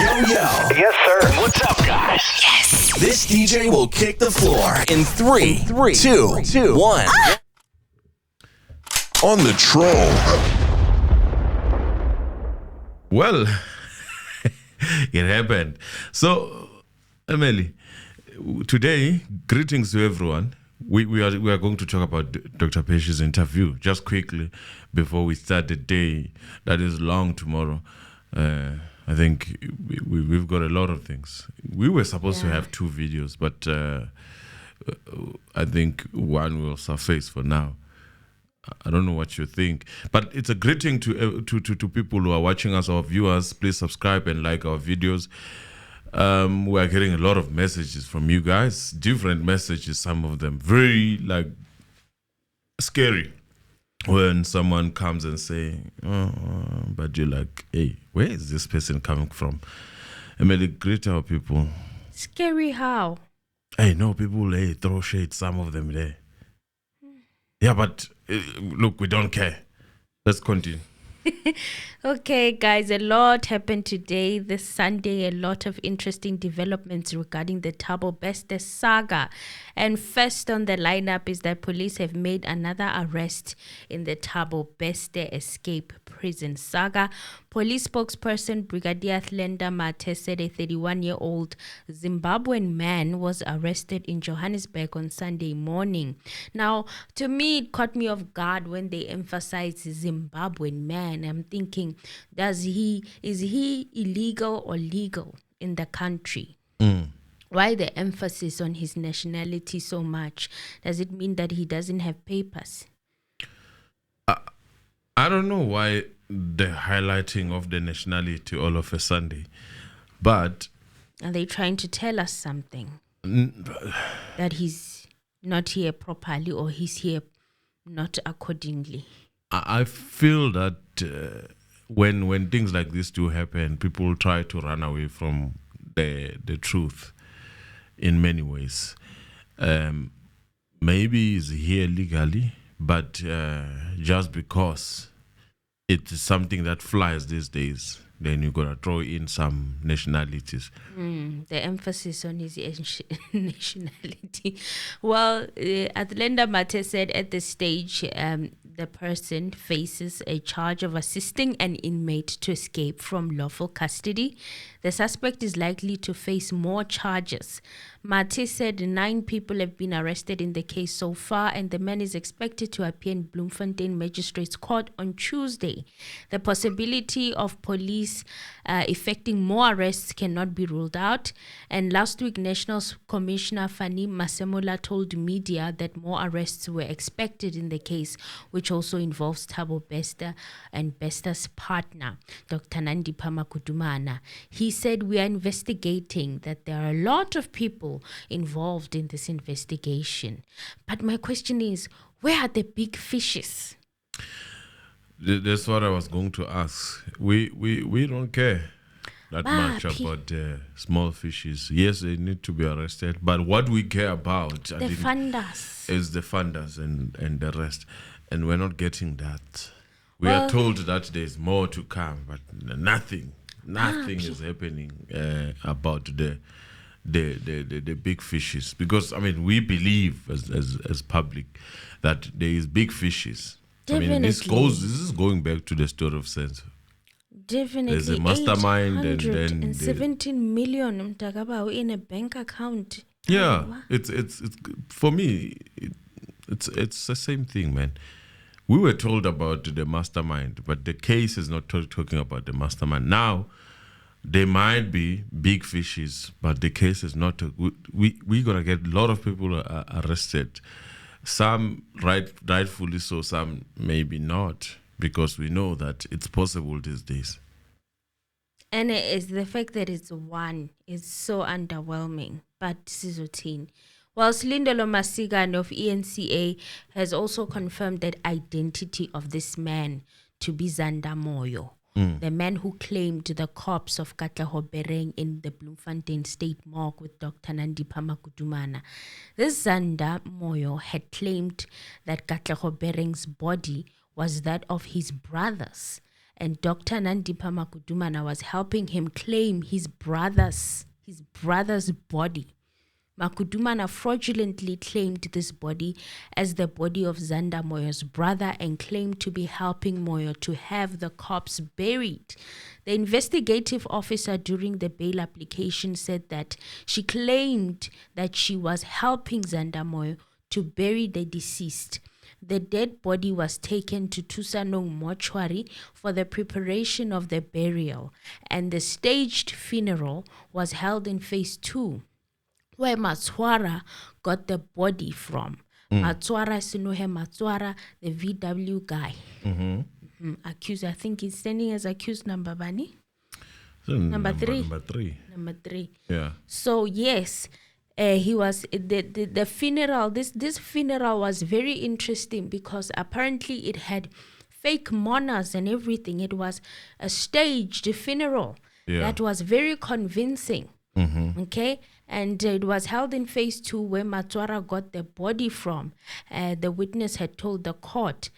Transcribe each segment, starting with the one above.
Yes, sir. What's up, guys? Yes. This DJ will kick the floor in three, two, 1. On the troll. Well, it happened. So, Emily, today, greetings to everyone. We are going to talk about Dr. Pashys' interview just quickly before we start the day that is long tomorrow. I think we've got a lot of things. We were supposed to have 2 videos, but I think one will suffice for now. I don't know what you think, but it's a greeting to people who are watching us, our viewers. Please subscribe and like our videos. We are getting a lot of messages from you guys, different messages, some of them very scary. When someone comes and say, but you're like, hey, where is this person coming from? I mean, greet our people. Scary how? Hey, no, people throw shade, some of them there. Yeah, but look, we don't care. Let's continue. Okay, guys, a lot happened today, this Sunday. A lot of interesting developments regarding the Thabo Bester Saga. And first on the lineup is that police have made another arrest in the Thabo Bester escape prison saga. Police spokesperson Brigadier Thlenda Mathe said a 31-year-old Zimbabwean man was arrested in Johannesburg on Sunday morning. Now, to me, it caught me off guard when they emphasized Zimbabwean man. I'm thinking, is he illegal or legal in the country? Why the emphasis on his nationality so much? Does it mean that he doesn't have papers? I don't know why the highlighting of the nationality all of a Sunday, but are they trying to tell us something? That he's not here properly or he's here not accordingly? I feel that when things like this do happen, people try to run away from the truth in many ways. Maybe he's here legally, but just because it's something that flies these days, then you gotta throw in some nationalities. The emphasis on his nationality. Well, Thlenda Mathe said at this stage, the person faces a charge of assisting an inmate to escape from lawful custody. The suspect is likely to face more charges. Mathe said 9 people have been arrested in the case so far, and the man is expected to appear in Bloemfontein Magistrates Court on Tuesday. The possibility of police effecting more arrests cannot be ruled out. And last week, National Commissioner Fani Masemola told media that more arrests were expected in the case, which also involves Thabo Bester and Besta's partner, Dr. Nandita. He said, we are investigating, that there are a lot of people involved in this investigation. But my question is, where are the big fishes? That's what I was going to ask. We don't care that much about small fishes. Yes, they need to be arrested, but what we care about the funders is the funders and the rest, and we're not getting that. We are told that there's more to come, but nothing is happening about the big fishes, because I mean we believe as public that there is big fishes. Definitely. I mean this is going back to the story of sense. Definitely. There's a mastermind and then 17 million in a bank account. Yeah, it's for me it's the same thing, man. We were told about the mastermind, but the case is not talking about the mastermind. Now, there might be big fishes, but the case is not. We're going to get a lot of people arrested. Some rightfully so, some maybe not, because we know that it's possible these days. And it's the fact that it's one is so underwhelming. But Sizotine. Whilst Lindelo Masigan of ENCA has also confirmed that identity of this man to be Zanda Moyo, the man who claimed the corpse of Katlaho Bereng in the Bloemfontein State Morgue with Dr. Nandita. This Zanda Moyo had claimed that Katlaho Bereng's body was that of his brothers, and Dr. Nandita Makudumana was helping him claim his brother's body. Makudumana fraudulently claimed this body as the body of Zanda Moyo's brother and claimed to be helping Moyo to have the corpse buried. The investigative officer during the bail application said that she claimed that she was helping Zanda Moyo to bury the deceased. The dead body was taken to Tusanong mortuary for the preparation of the burial, and the staged funeral was held in phase 2, where Matswara got the body from. Matswara Sinuhe Matswara, the VW guy. Accused, I think he's standing as accused number bani? Number three. Number three. Yeah. So yes, he was the funeral. This funeral was very interesting because apparently it had fake mourners and everything. It was a staged funeral that was very convincing. Okay, and it was held in phase 2 where Matswara got the body from. The witness had told the court.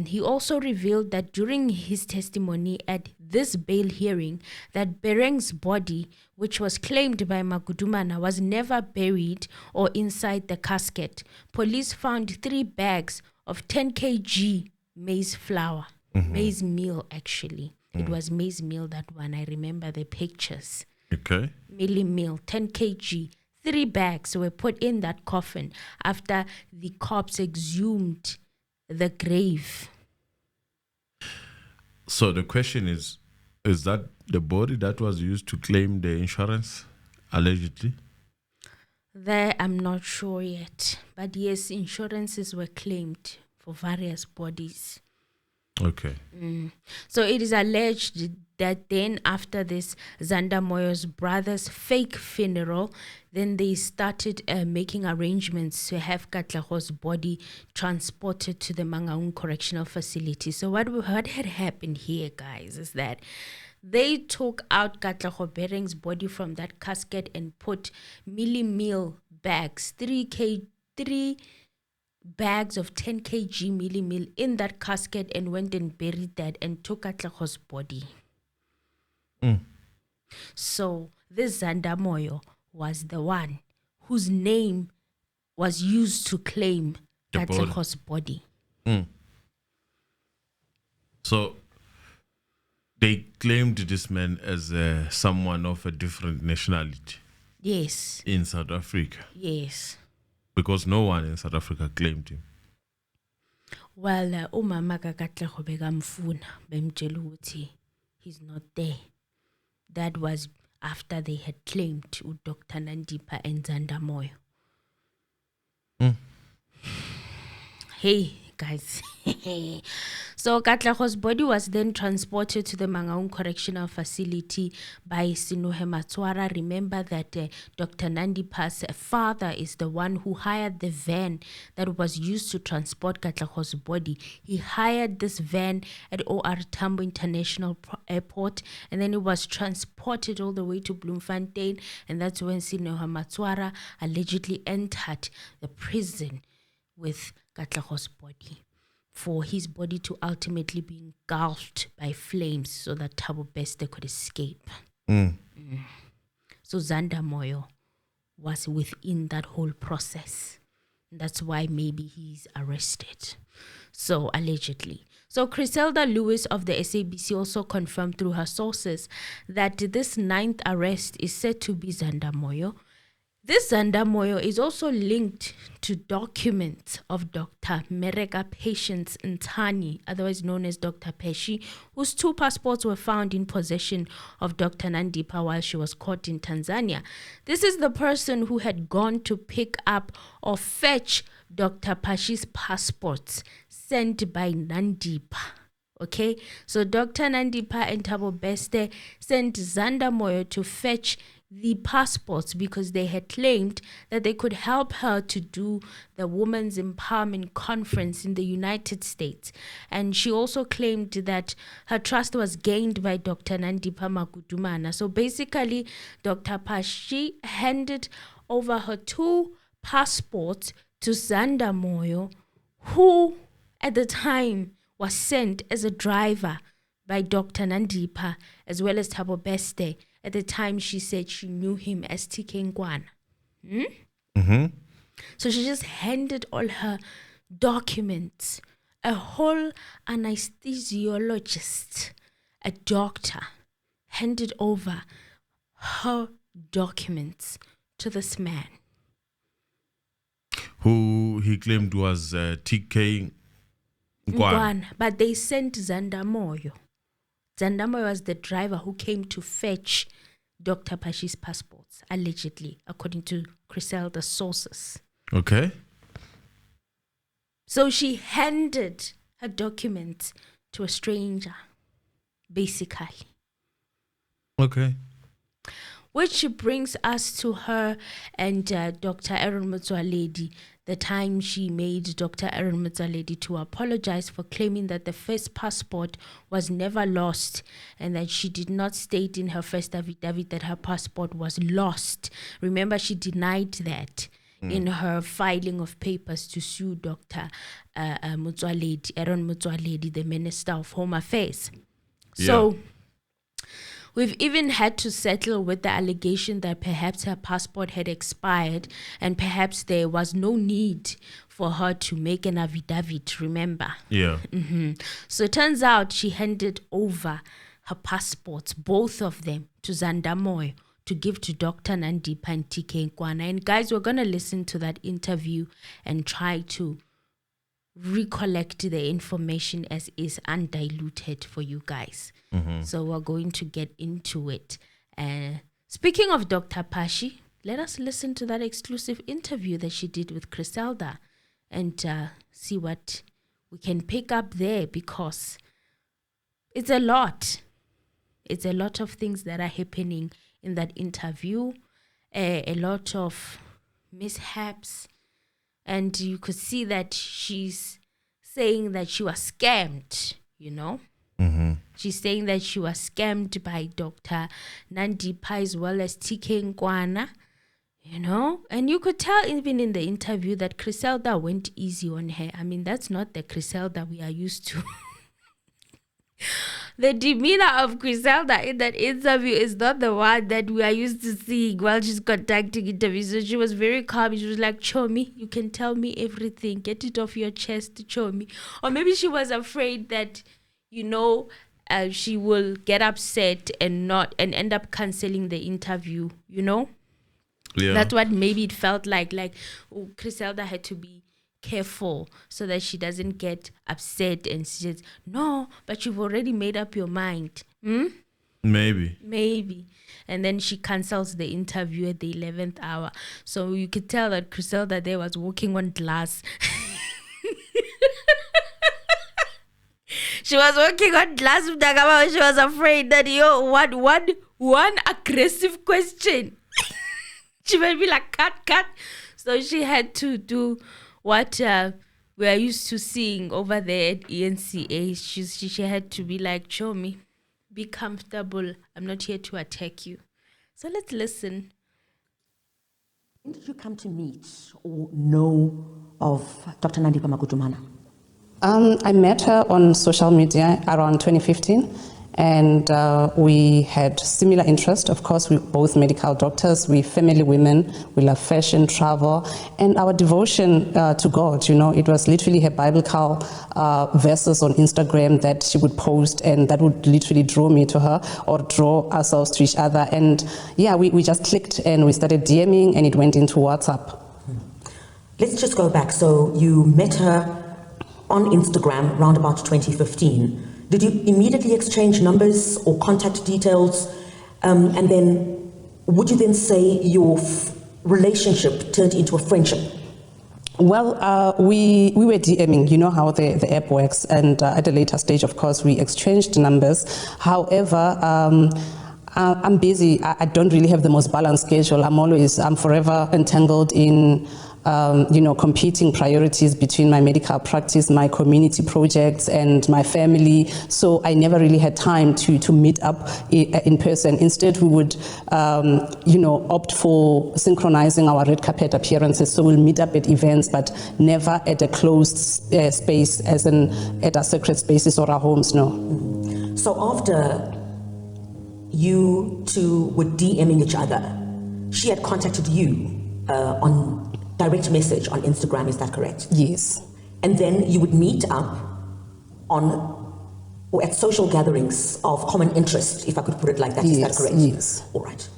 He also revealed that during his testimony at this bail hearing that Bereng's body, which was claimed by Makudumana, was never buried or inside the casket. Police found 3 bags of 10 kg maize flour, maize meal actually. It was maize meal, that one. I remember the pictures. Okay. Milli meal, 10 kg. 3 bags were put in that coffin after the corpse exhumed the grave. So the question is that the body that was used to claim the insurance, allegedly? There, I'm not sure yet. But yes, insurances were claimed for various bodies. Okay. So it is alleged that then after this Zanda Moyo's brother's fake funeral, then they started making arrangements to have Katlaho's body transported to the Mangaung Correctional Facility. So what had happened here, guys, is that they took out Katlaho Bereng's body from that casket and put meal bags, 3 bags of 10 kg meal in that casket and went and buried that and took Katlaho's body. So this Zanda Moyo was the one whose name was used to claim Katlaho's body. So they claimed this man as someone of a different nationality. Yes. In South Africa. Yes. Because no one in South Africa claimed him. Well, umama kaKatlaho bekamfuna bemtshela ukuthi he's not there. That was after they had claimed Dr. Nandita and Zanda Moyo. Hey, guys. So Katlaho's body was then transported to the Mangaung Correctional Facility by Sinuhe Matswara. Remember that Dr. Nandita's father is the one who hired the van that was used to transport Katlaho's body. He hired this van at OR Tambo International Airport, and then it was transported all the way to Bloemfontein, and that's when Sinuhe Matswara allegedly entered the prison with Katlaho's body, for his body to ultimately be engulfed by flames so that Thabo Bester could escape. So Zanda Moyo was within that whole process. That's why maybe he's arrested. So allegedly. So Griselda Lewis of the SABC also confirmed through her sources that this 9th arrest is said to be Zanda Moyo. This Zanda Moyo is also linked to documents of Dr. Mereka Patience Ntani, otherwise known as Dr. Pashy, whose 2 passports were found in possession of Dr. Nandita while she was caught in Tanzania. This is the person who had gone to pick up or fetch Dr. Pashy's passports sent by Nandita. Okay, so Dr. Nandita and Thabo Bester sent Zanda Moyo to fetch the passports because they had claimed that they could help her to do the Women's Empowerment Conference in the United States. And she also claimed that her trust was gained by Dr. Nandita Makudumana. So basically, Dr. Pashy handed over her 2 passports to Zanda Moyo, who at the time was sent as a driver by Dr. Nandita as well as Thabo Bester. At the time, she said she knew him as TK Ngwana. So she just handed all her documents. A whole anesthesiologist, a doctor, handed over her documents to this man. Who he claimed was TK Ngwana. But they sent Zandamoyo. Zandamoyo was the driver who came to fetch Dr. Pashy's passports, allegedly, according to Griselda's sources. Okay. So she handed her documents to a stranger, basically. Okay. Which brings us to her and Dr. Aaron Motsoaledi, the time she made Dr. Aaron Motsoaledi to apologize for claiming that the first passport was never lost and that she did not state in her first affidavit that her passport was lost. Remember, she denied that in her filing of papers to sue Dr. Motsoaledi, Aaron Motsoaledi, the Minister of Home Affairs. So we've even had to settle with the allegation that perhaps her passport had expired and perhaps there was no need for her to make an affidavit, remember? Yeah. So it turns out she handed over her passports, both of them, to Zandamoyo to give to Dr. Nandita and TK Ngwana. And guys, we're going to listen to that interview and try to recollect the information as is undiluted for you guys. So we're going to get into it. Speaking of Dr. Pashy, let us listen to that exclusive interview that she did with Griselda and see what we can pick up there, because it's a lot. It's a lot of things that are happening in that interview, a lot of mishaps, and you could see that she's saying that she was scammed, you know? She's saying that she was scammed by Dr. Nandita as well as TK Ngwana, you know? And you could tell even in the interview that Griselda went easy on her. I mean, that's not the Griselda we are used to. The demeanor of Griselda in that interview is not the one that we are used to seeing while she's conducting interviews. So she was very calm. She was like, Chomi, you can tell me everything. Get it off your chest, Chomi. Or maybe she was afraid that, you know, she will get upset and end up canceling the interview, you know? Yeah. That's what maybe it felt like. Like, Griselda had to be careful so that she doesn't get upset and she says, no, but you've already made up your mind. Maybe. And then she cancels the interview at the 11th hour. So you could tell that Griselda there was walking on glass. She was walking on glass with Dagama. She was afraid that one aggressive question. She might be like, cut. So she had to do what we are used to seeing over there at ENCA. She had to be like, show me, be comfortable. I'm not here to attack you. So let's listen. When did you come to meet or know of Dr. Nandita Makutumana? I met her on social media around 2015. And we had similar interest. Of course, we're both medical doctors, we're family women, we love fashion, travel, and our devotion to God, you know, it was literally her biblical verses on Instagram that she would post, and that would literally draw me to her or draw ourselves to each other. And yeah, we just clicked and we started DMing and it went into WhatsApp. Let's just go back. So you met her on Instagram around about 2015. Did you immediately exchange numbers or contact details? And then would you then say your relationship turned into a friendship? Well, we were DMing, you know how the app works. And at a later stage, of course, we exchanged numbers. However, I'm busy. I don't really have the most balanced schedule. I'm forever entangled in competing priorities between my medical practice, my community projects, and my family. So I never really had time to meet up in person. Instead, we would, opt for synchronizing our red carpet appearances. So we'll meet up at events, but never at a closed space, as in at our sacred spaces or our homes, no. So after you two were DMing each other, she had contacted you on direct message on Instagram, is that correct? Yes. And then you would meet up on or at social gatherings of common interest, if I could put it like that. Is that correct? Yes. All right.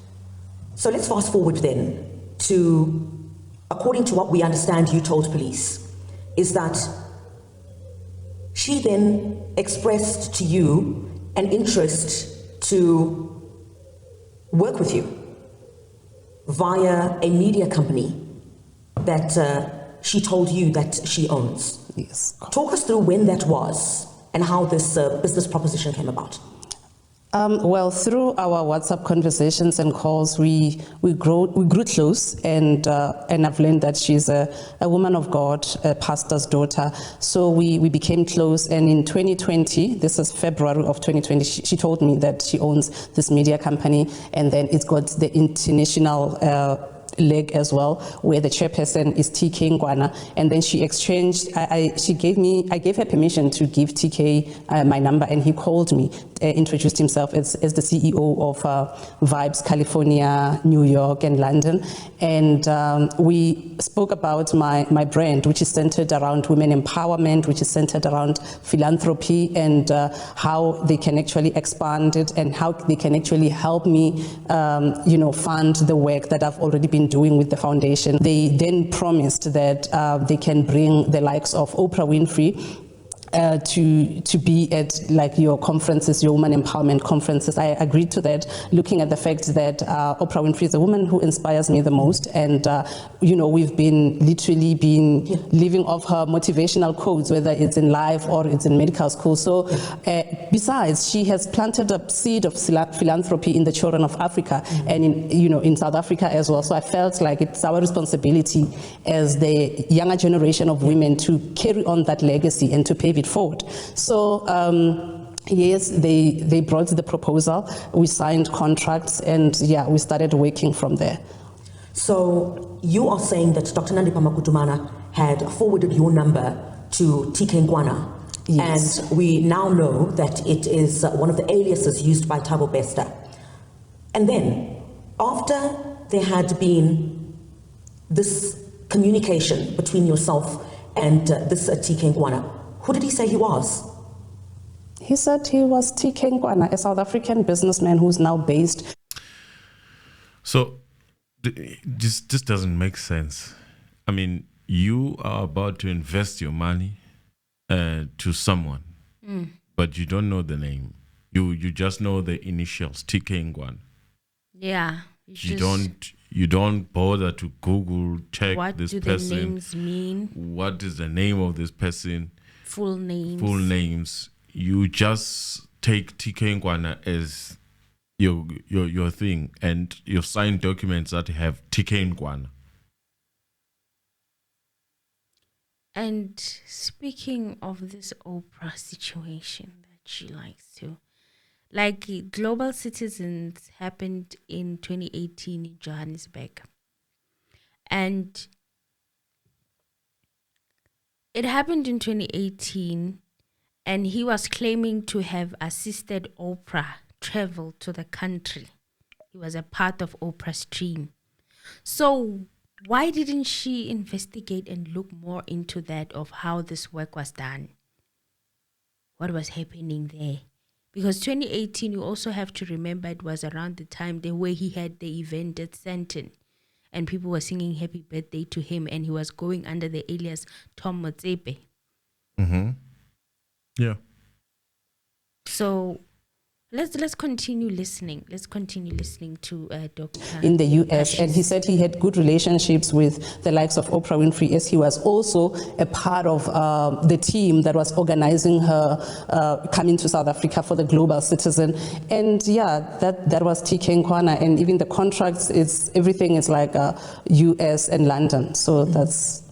So let's fast forward then to, according to what we understand you told police, is that she then expressed to you an interest to work with you via a media company that she told you that she owns. Yes. Talk us through when that was and how this business proposition came about. Well, through our WhatsApp conversations and calls, we grew close, and I've learned that she's a woman of God, a pastor's daughter. So we became close, and in 2020, this is February of 2020, she told me that she owns this media company, and then it's got the international leg as well, where the chairperson is TK Ngwana, and then she exchanged. I gave her permission to give TK my number, and he called me, introduced himself as the CEO of Vibes California, New York, and London, and we spoke about my brand, which is centered around women empowerment, which is centered around philanthropy, and how they can actually expand it, and how they can actually help me, fund the work that I've already been doing with the foundation. They then promised that they can bring the likes of Oprah Winfrey to be at like your conferences, your woman empowerment conferences. I agreed to that, looking at the fact that Oprah Winfrey is a woman who inspires me the most, and we've been literally living off her motivational quotes, whether it's in life or it's in medical school. So besides, she has planted a seed of philanthropy in the children of Africa, and in South Africa as well. So I felt like it's our responsibility as the younger generation of women to carry on that legacy and to pave it forward. So yes, they brought the proposal, we signed contracts, and we started working from there. So you are saying that Dr. Nandita Makutumana had forwarded your number to TK Ngwana. Yes. And we now know that it is one of the aliases used by Thabo Bester. And then, after there had been this communication between yourself and this TK Ngwana, who did he say he was? He said he was TK Ngwana, a South African businessman who's now based. So this doesn't make sense. I mean, you are about to invest your money to someone, but you don't know the name. You just know the initials, TK Ngwana. Yeah. You don't bother to Google check this person. What do the names mean? What is the name of this person? Full names. You just take TK Ngwana as your thing, and you've signed documents that have TK Ngwana. And speaking of this Oprah situation that she likes to, like Global Citizens happened in 2018 in Johannesburg, and it happened in 2018, and he was claiming to have assisted Oprah travel to the country. He was a part of Oprah's team. So why didn't she investigate and look more into that, of how this work was done? What was happening there? Because 2018, you also have to remember, it was around the time where he had the event at Sandton, and people were singing happy birthday to him, and he was going under the alias Tom Motsepe. Mm-hmm. Yeah. So let's continue listening. Let's continue listening to Dr. in the US, Pashys. and he said he had good relationships with the likes of Oprah Winfrey, as he was also a part of the team that was organizing her coming to South Africa for the Global Citizen. And that was TK Ngwana, and even the contracts, everything is like US and London. So that's.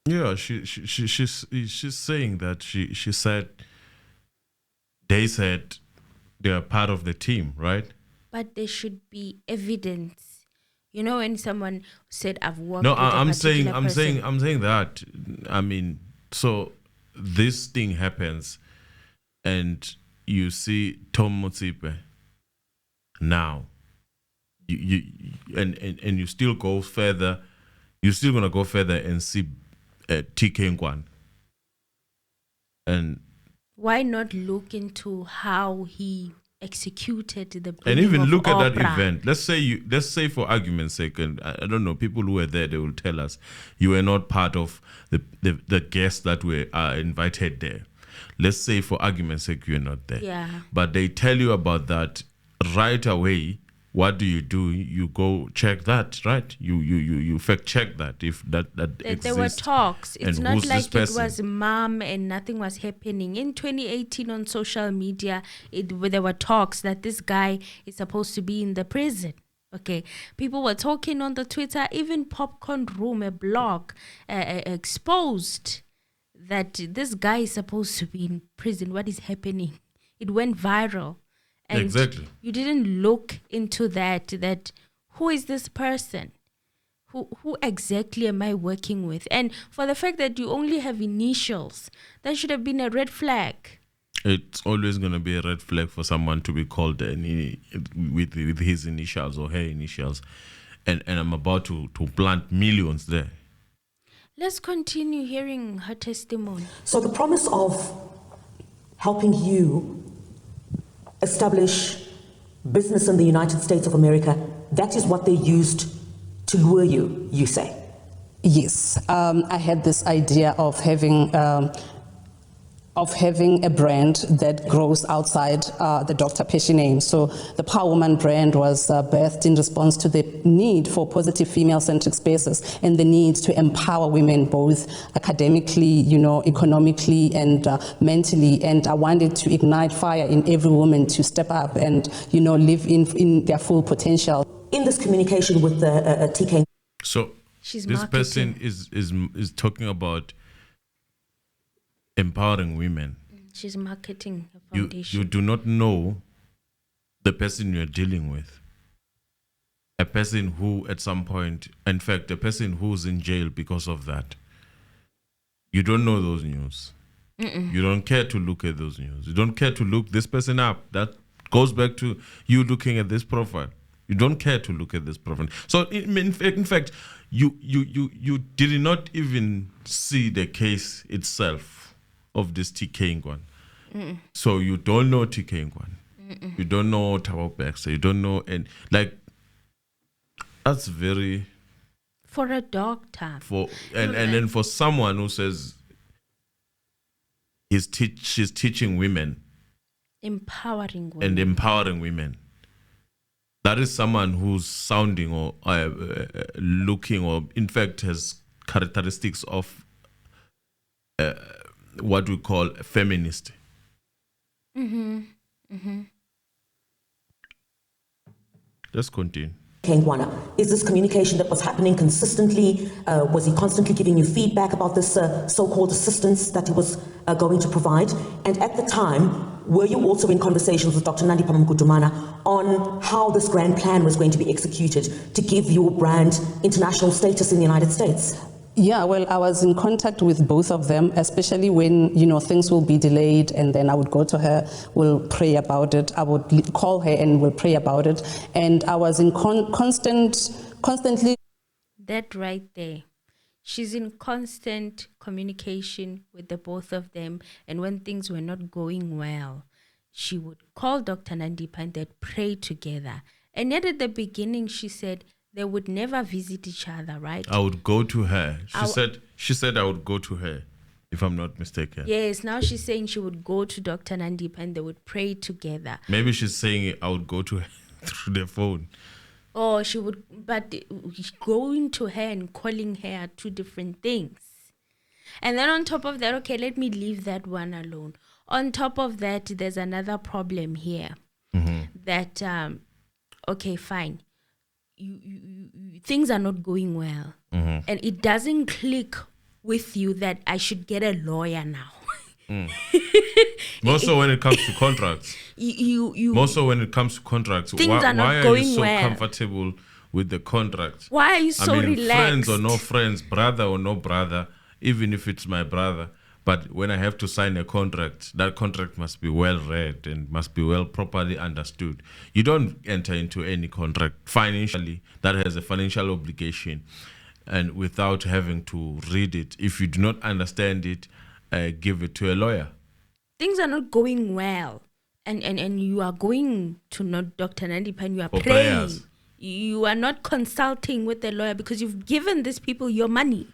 Yeah, she's saying that she said they said they are part of the team, right? But there should be evidence. You know, when someone said, "I've worked." No, with I'm saying that. I mean, so this thing happens, and you see Tom Motsipe now, and you still go further, you're still gonna go further and see TK Nkwan. And why not look into how he executed the and even look at that Oprah? event. Let's say for argument's sake, and I don't know, people who were there, they will tell us you were not part of the guests that were invited there. Let's say for argument's sake you're not there. Yeah. But they tell you about that right away. What do? You go check that, right? You fact check that if that exists. There were talks. It's And not who's this like it person? was mom and nothing was happening. In 2018 on social media, there were talks that this guy is supposed to be in the prison. Okay, people were talking on the Twitter, even Popcorn Room, a blog, exposed that this guy is supposed to be in prison. What is happening? It went viral. And Exactly. you didn't look into that who is this person? Who exactly am I working with? And for the fact that you only have initials, that should have been a red flag. It's always going to be a red flag for someone to be called with his initials or her initials. And I'm about to plant millions there. Let's continue hearing her testimony. So the promise of helping you establish business in the United States of America, that is what they used to lure you, you say? Yes, I had this idea of having a brand that grows outside the Dr. Pashy name. So the Power Woman brand was birthed in response to the need for positive female-centric spaces and the need to empower women both academically, economically and mentally. And I wanted to ignite fire in every woman to step up and, live in their full potential. In this communication with the TK. So She's this marketing. person is talking about empowering women. She's marketing a You foundation. do not know the person you're dealing with. A person who at some point, in fact, a person who's in jail because of that. You don't know those news. You don't care to look at those news. You don't care to look this person up. That goes back to you looking at this profile. You don't care to look at this profile. So in fact, you did not even see the case itself of this TK Nkwan. So you don't know TK Nkwan. You don't know Thabo Bester. You don't know, and like that's very For a doctor. and then for someone who says she's teaching women Empowering women. and empowering women. That is someone who's sounding or looking, or in fact has characteristics of what we call a feminist. Let's continue. Nkwana, is this communication that was happening consistently? Was he constantly giving you feedback about this so-called assistance that he was going to provide? And at the time, were you also in conversations with Dr. Nandita on how this grand plan was going to be executed to give your brand international status in the United States? Yeah, well, I was in contact with both of them, especially when, things will be delayed, and then I would go to her, we'll pray about it. I would call her and we'll pray about it. And I was in constantly. That right there. She's in constant communication with the both of them. And when things were not going well, she would call Dr. Nandita and they'd pray together. And yet at the beginning, she said, they would never visit each other, right? I would go to her. She said I would go to her, if I'm not mistaken. Yes, now she's saying she would go to Dr. Nandita and they would pray together. Maybe she's saying I would go to her through the phone. Or she would, but going to her and calling her are two different things. And then on top of that, okay, let me leave that one alone. On top of that, there's another problem here. That, okay, fine. You things are not going well, and it doesn't click with you that I should get a lawyer now. More so when it comes to contracts. More so when it comes to contracts. Things Why are not are you going so well. comfortable with the contract? Why are you so relaxed? Friends or no friends, brother or no brother, even if it's my brother, But when I have to sign a contract, that contract must be well read and must be well properly understood. You don't enter into any contract financially that has a financial obligation and without having to read it. If you do not understand it, give it to a lawyer. Things are not going well. And you are going to not Dr. Nandita and you are For praying. prayers. You are not consulting with a lawyer because you've given these people your money.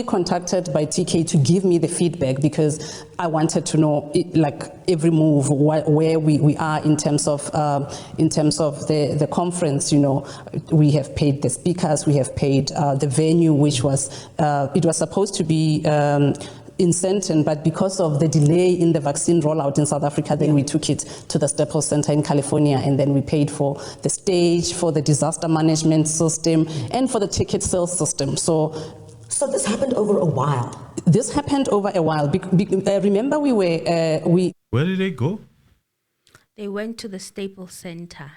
Contacted by TK to give me the feedback because I wanted to know like every move where we are in terms of the conference. We have paid the speakers, we have paid the venue, which was it was supposed to be in Senton, but because of the delay in the vaccine rollout in South Africa, then we took it to the Staples Center in California, and then we paid for the stage, for the disaster management system, and for the ticket sales system. So this happened over a while. This happened over a while. Remember, Where did they go? They went to the Staples Center.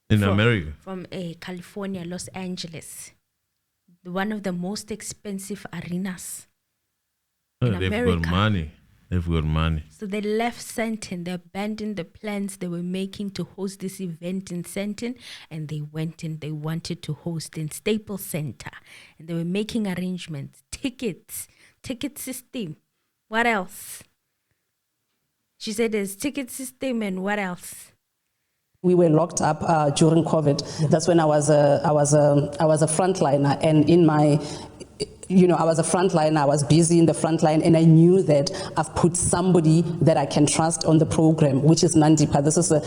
In America? From California, Los Angeles. One of the most expensive arenas in They've America. got money. They've got money. So they left Senton, they abandoned the plans they were making to host this event in Senton, and they went in, they wanted to host in Staples Center. And they were making arrangements, ticket system. What else? She said there's ticket system and what else? we were locked up during COVID. That's when I was a frontliner, and in my I was a frontliner, I was busy in the frontline, and I knew that I've put somebody that I can trust on the program, which is Nandita. This is a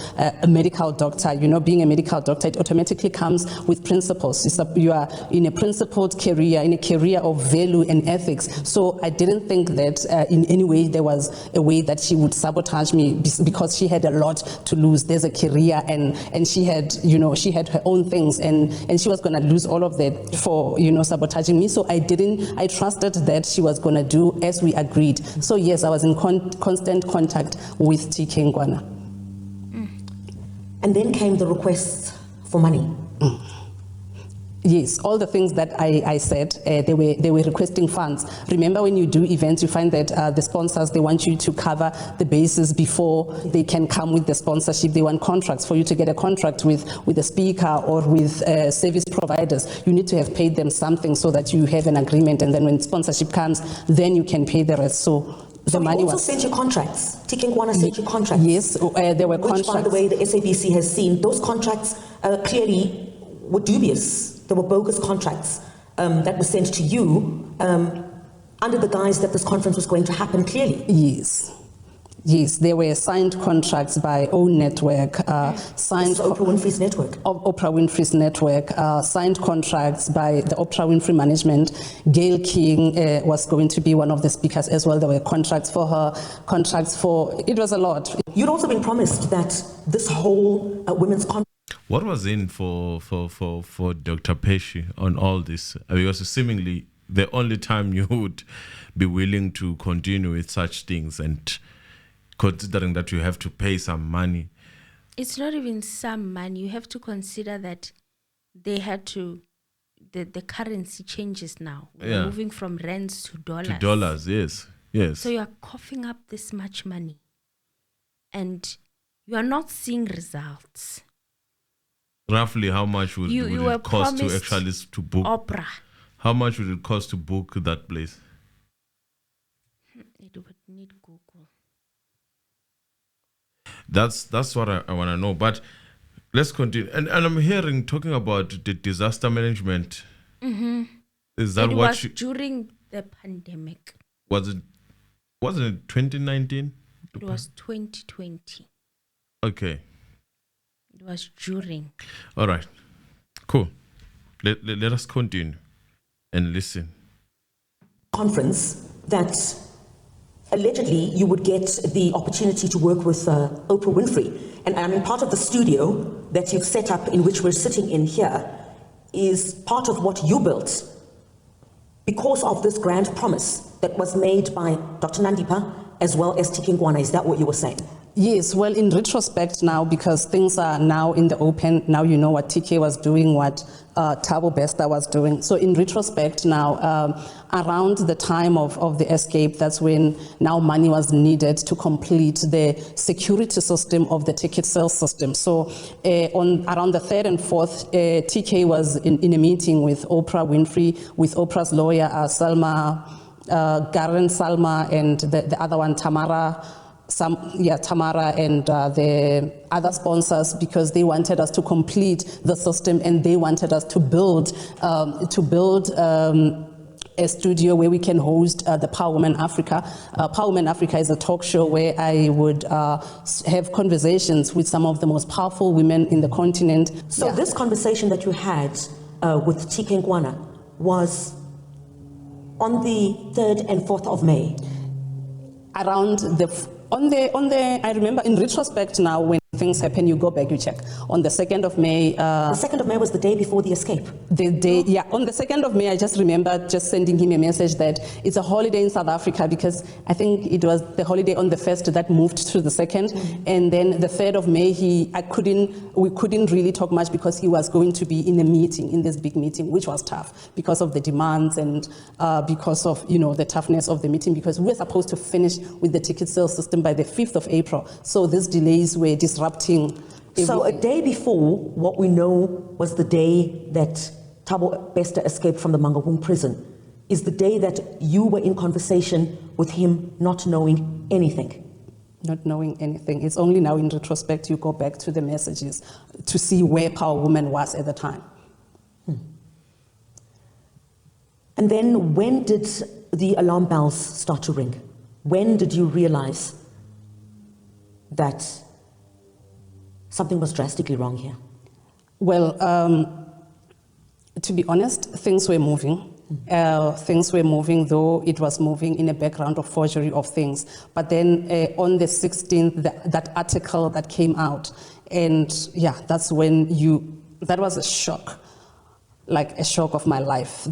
medical doctor. Being a medical doctor, it automatically comes with principles. You are in a principled career, in a career of value and ethics. So I didn't think that in any way there was a way that she would sabotage me, because she had a lot to lose. There's a career, and she had, she had her own things, and she was going to lose all of that for, sabotaging me. So I trusted that she was going to do as we agreed. So yes, I was in constant contact with TK Ngwana. And then came the requests for money. Yes, all the things that I said, they were requesting funds. Remember, when you do events, you find that the sponsors, they want you to cover the bases before they can come with the sponsorship. They want contracts. For you to get a contract with a speaker or with service providers, you need to have paid them something so that you have an agreement, and then when sponsorship comes, then you can pay the rest. So the money also was sent you contracts. TK Ngwana sent you contracts. Yes, there were contracts. Which, by the way, the SABC has seen. Those contracts clearly were dubious. There were bogus contracts that were sent to you under the guise that this conference was going to happen, clearly. Yes, there were signed contracts by Own Network, signed Oprah Winfrey's network. Oprah Winfrey's network, signed contracts by the Oprah Winfrey management. Gail King was going to be one of the speakers as well. There were contracts for her, it was a lot. You'd also been promised that this whole women's conference. What was in for Dr. Pashy on all this? Because seemingly the only time you would be willing to continue with such things, and considering that you have to pay some money. It's not even some money. You have to consider that they had to, the currency changes now. We're moving from rands to dollars. To dollars, yes. So you are coughing up this much money, and you are not seeing results. Roughly, how much would it cost to actually to book? Oprah. How much would it cost to book that place? It would need Google. That's what I want to know. But let's continue. And I'm hearing talking about the disaster management. Mm-hmm. Is that it what was during the pandemic? Wasn't it 2019? It was 2020. Okay. It was during. All right. Cool. Let us continue and listen. Conference that allegedly you would get the opportunity to work with Oprah Winfrey. And I mean, part of the studio that you've set up, in which we're sitting in here, is part of what you built because of this grand promise that was made by Dr. Nandita as well as TK Ngwana. Is that what you were saying? Yes, well, in retrospect now, because things are now in the open, now you know what TK was doing, what Thabo Bester was doing. So in retrospect now, around the time of the escape, that's when now money was needed to complete the security system of the ticket sales system. So around the 3rd and 4th, TK was in a meeting with Oprah Winfrey, with Oprah's lawyer, Salma, Garen Salma, and the other one, Tamara, and the other sponsors, because they wanted us to complete the system and they wanted us to build a studio where we can host the Power Women Africa. Power Women Africa is a talk show where I would have conversations with some of the most powerful women in the continent. So this conversation that you had with TK Nkwana was on the 3rd and 4th of May? I remember in retrospect now, when things happen, you go back, you check. On the 2nd of May... the 2nd of May was the day before the escape? On the 2nd of May, I just remember just sending him a message that it's a holiday in South Africa, because I think it was the holiday on the 1st that moved to the 2nd. And then the 3rd of May, we couldn't really talk much because he was going to be in a meeting, in this big meeting, which was tough because of the demands and because of, the toughness of the meeting, because we were supposed to finish with the ticket sales system by the 5th of April. So these delays were disrupting everything. So a day before, what we know was the day that Thabo Bester escaped from the Mangaung prison, is the day that you were in conversation with him not knowing anything. Not knowing anything. It's only now in retrospect you go back to the messages to see where Power Woman was at the time. And then when did the alarm bells start to ring? When did you realize that something was drastically wrong here? Well, to be honest, things were moving. Things were moving, though it was moving in a background of forgery of things. But then on the 16th, that article that came out, and that's when that was a shock, like a shock of my life.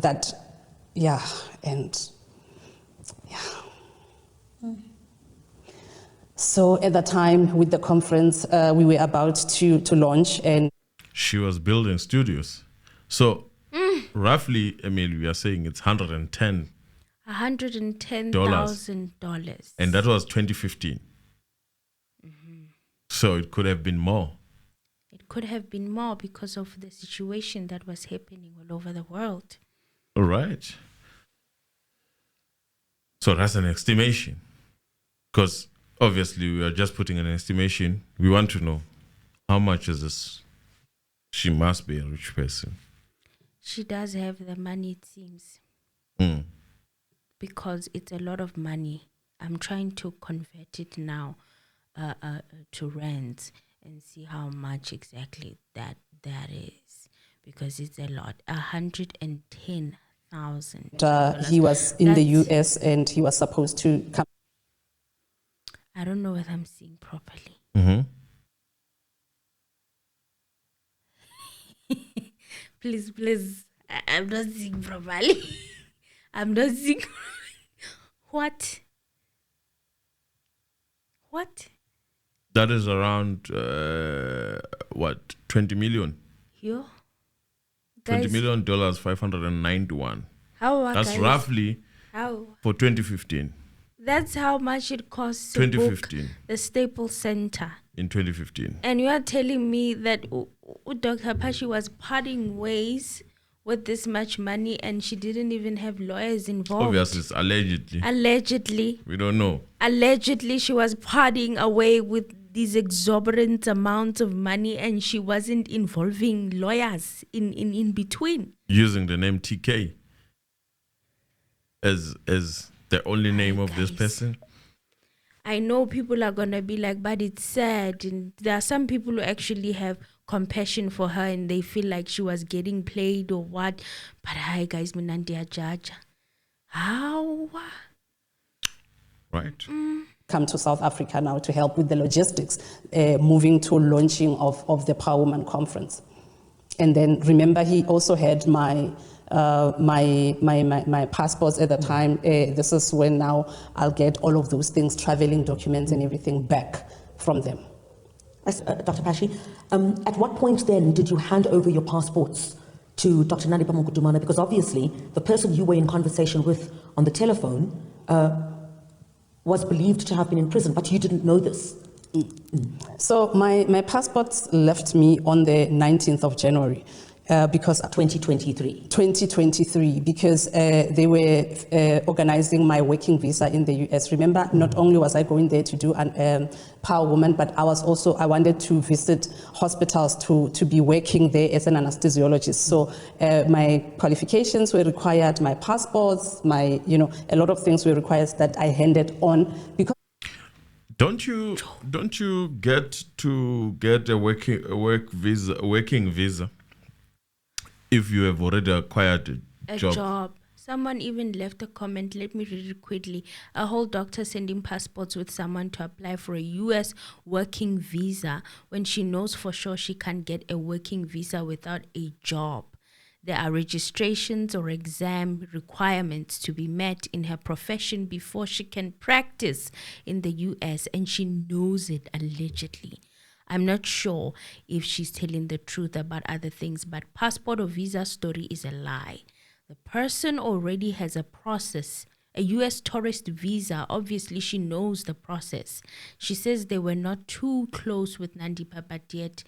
So at the time with the conference, we were about to launch, and she was building studios. So roughly, Emily, we are saying it's $110,000. And that was 2015. So it could have been more. It could have been more because of the situation that was happening all over the world. All right. So that's an estimation. Because obviously we are just putting an estimation. We want to know how much is this. She must be a rich person. She does have the money, it seems. Because it's a lot of money. I'm trying to convert it now to rent and see how much exactly that is. Because it's a lot. $110,000. He was in the US and he was supposed to come. I don't know whether I'm seeing properly. Please. I'm not seeing properly. I'm not seeing. What? That is around, 20 million? Yo. $20 million, 591. That's guys? roughly How? for 2015. That's how much it costs to book 2015. the Staples Center. In 2015. And you are telling me that Dr. Pashy was parting ways with this much money and she didn't even have lawyers involved. Obviously, it's allegedly. Allegedly. We don't know. Allegedly, she was parting away with these exorbitant amounts of money and she wasn't involving lawyers in between. Using the name TK as the only name of this person. I know people are going to be like, but it's sad. And there are some people who actually have compassion for her and they feel like she was getting played or what. But hi, guys, Nandita judge. How? Right. Come to South Africa now to help with the logistics, moving to launching of the Power Woman Conference. And then remember, he also had my passports at the time. This is when now I'll get all of those things, traveling documents and everything back from them. Dr. Pashy, at what point then did you hand over your passports to Dr. Nandita Mukudumana? Because obviously the person you were in conversation with on the telephone was believed to have been in prison, but you didn't know this. So my passports left me on the 19th of January. Because 2023, because they were organizing my working visa in the US. Remember, not only was I going there to do an power woman, but I wanted to visit hospitals to be working there as an anesthesiologist. So my qualifications were required, my passports, a lot of things were required that I handed on because. Don't you get to get a working visa if you have already acquired a job? Someone even left a comment. Let me read it quickly. A whole doctor sending passports with someone to apply for a U.S. working visa when she knows for sure she can't get a working visa without a job. There are registrations or exam requirements to be met in her profession before she can practice in the U.S., and she knows it allegedly. I'm not sure if she's telling the truth about other things, but passport or visa story is a lie. The person already has a process, a U.S. tourist visa. Obviously, she knows the process. She says they were not too close with Nandita, but yet,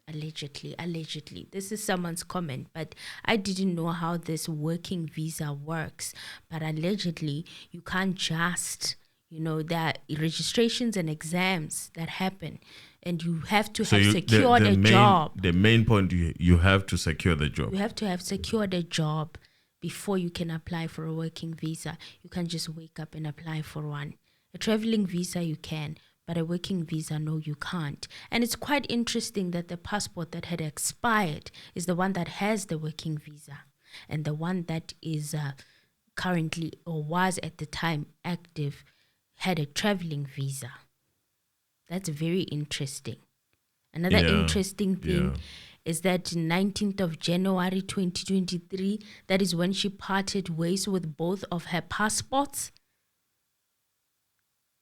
allegedly. This is someone's comment, but I didn't know how this working visa works. But allegedly, you can't just... there are registrations and exams that happen, and you have to have secured a job. The main point, you have to secure the job. You have to have secured a job before you can apply for a working visa. You can't just wake up and apply for one. A traveling visa you can, but a working visa, no, you can't. And it's quite interesting that the passport that had expired is the one that has the working visa, and the one that is currently, or was at the time, active had a traveling visa. That's very interesting. Another interesting thing is that 19th of January 2023, that is when she parted ways with both of her passports.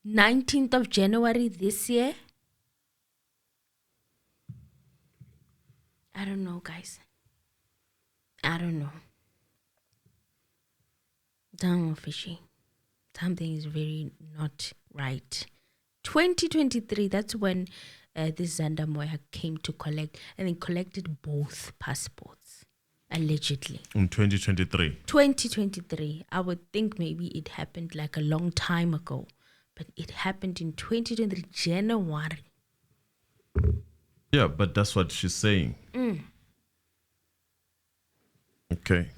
19th of January this year. I don't know, guys. I don't know. Damn, fishy. Something is very not right. 2023, that's when this Zanda Moya came to collect, and then collected both passports, allegedly. In 2023? 2023. I would think maybe it happened like a long time ago, but it happened in 2023, January. Yeah, but that's what she's saying. Okay.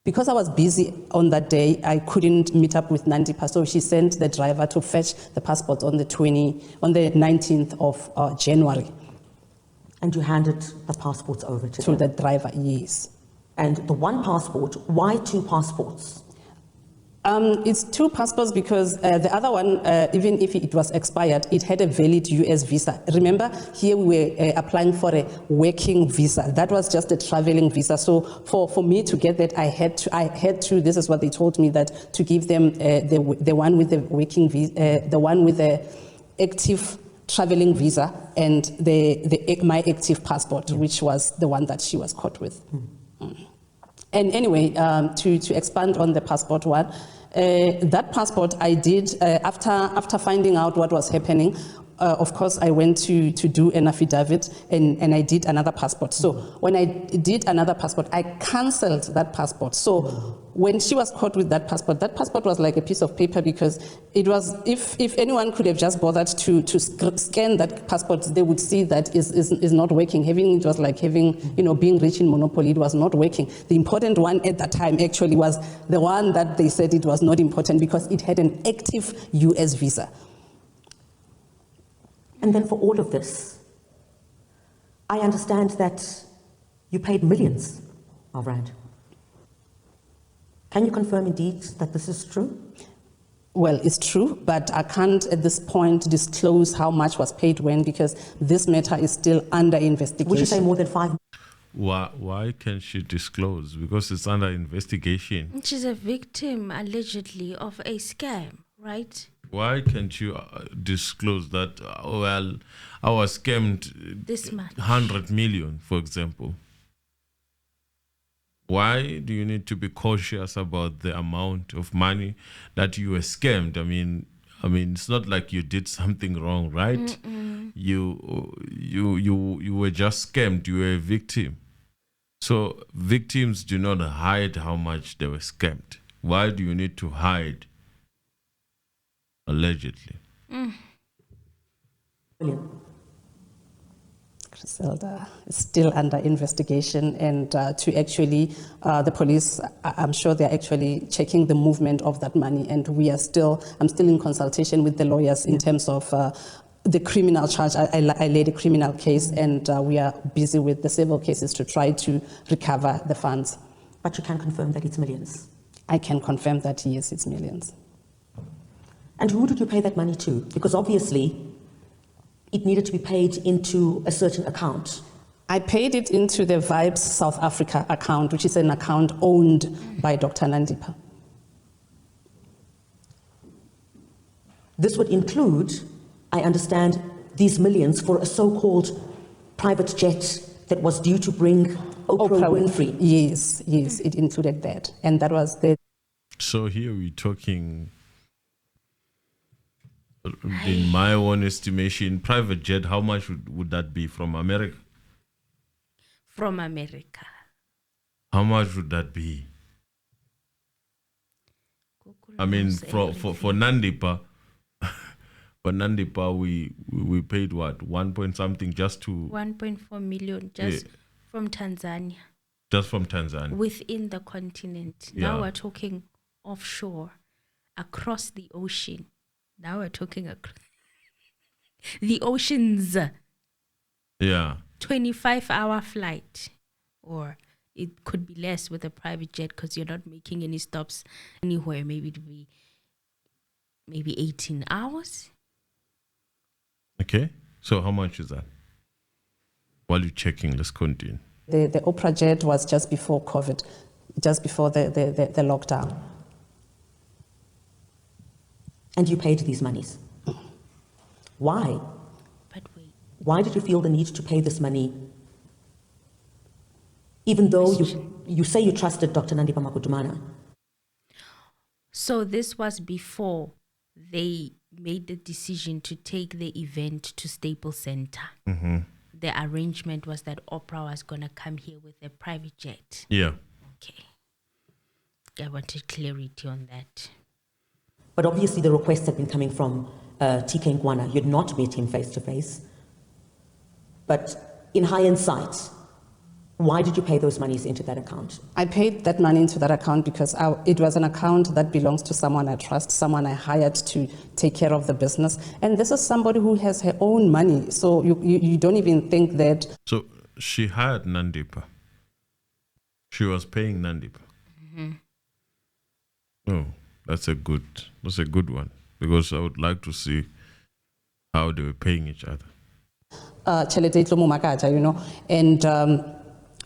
Because I was busy on that day, I couldn't meet up with Nandita, so she sent the driver to fetch the passport on the 19th of January. And you handed the passports over to the driver, yes. And the one passport, why two passports? It's two passports because the other one, even if it was expired, it had a valid US visa. Remember, here we were applying for a working visa. That was just a traveling visa. So for me to get that, I had to. This is what they told me, that to give them the one with the working visa, the one with the active traveling visa, and my active passport, which was the one that she was caught with. And anyway, to expand on the passport one, that passport I did after finding out what was happening. Of course, I went to do an affidavit, and I did another passport. So when I did another passport, I cancelled that passport. So when she was caught with that passport was like a piece of paper, because it was, if anyone could have just bothered to scan that passport, they would see that is not working. It was like having, being rich in Monopoly, it was not working. The important one at that time actually was the one that they said it was not important because it had an active US visa. And then for all of this, I understand that you paid millions of rand. Can you confirm indeed that this is true? Well, it's true, but I can't at this point disclose how much was paid when, because this matter is still under investigation. Would you say more than 5? Why can't she disclose? Because it's under investigation. She's a victim, allegedly, of a scam, right? Why can't you disclose that? Well, I was scammed This much. 100 million, for example. Why do you need to be cautious about the amount of money that you were scammed? I mean, it's not like you did something wrong, right? You were just scammed. You were a victim. So victims do not hide how much they were scammed. Why do you need to hide? Allegedly. Griselda is still under investigation, and to actually, the police, I'm sure they're actually checking the movement of that money, and I'm still in consultation with the lawyers in terms of the criminal charge. I laid a criminal case, and we are busy with the civil cases to try to recover the funds. But you can confirm that it's millions. I can confirm that, yes, it's millions. And who did you pay that money to? Because obviously, it needed to be paid into a certain account. I paid it into the Vibes South Africa account, which is an account owned by Dr. Nandita. This would include, I understand, these millions for a so-called private jet that was due to bring Oprah Winfrey. Yes, it included that. And that was the... So here we're talking, in my own estimation, private jet, how much would that be from America? From America. How much would that be? I mean, for Nandita, for Nandita, we paid what, 1 point something just to 1.4 million just from Tanzania. Just from Tanzania. Within the continent. Yeah. Now we're talking offshore, across the ocean. Now we're talking the oceans. Yeah. 25-hour flight, or it could be less with a private jet because you're not making any stops anywhere. Maybe it would be 18 hours. Okay. So how much is that? While you're checking, let's continue. The Oprah jet was just before COVID, just before the lockdown. And you paid these monies. Why? But wait. Why did you feel the need to pay this money, even though you say you trusted Dr. Nandita Makudumana? So this was before they made the decision to take the event to Staples Center. Mm-hmm. The arrangement was that Oprah was going to come here with a private jet. Yeah. Okay. I wanted clarity on that. But obviously the requests had been coming from TK Ngwana. You'd not met him face to face. But in hindsight, why did you pay those monies into that account? I paid that money into that account because it was an account that belongs to someone I trust, someone I hired to take care of the business. And this is somebody who has her own money. So you don't even think that... So she hired Nandita. She was paying Nandita. Mm-hmm. Oh, that's a good one. Because I would like to see how they were paying each other.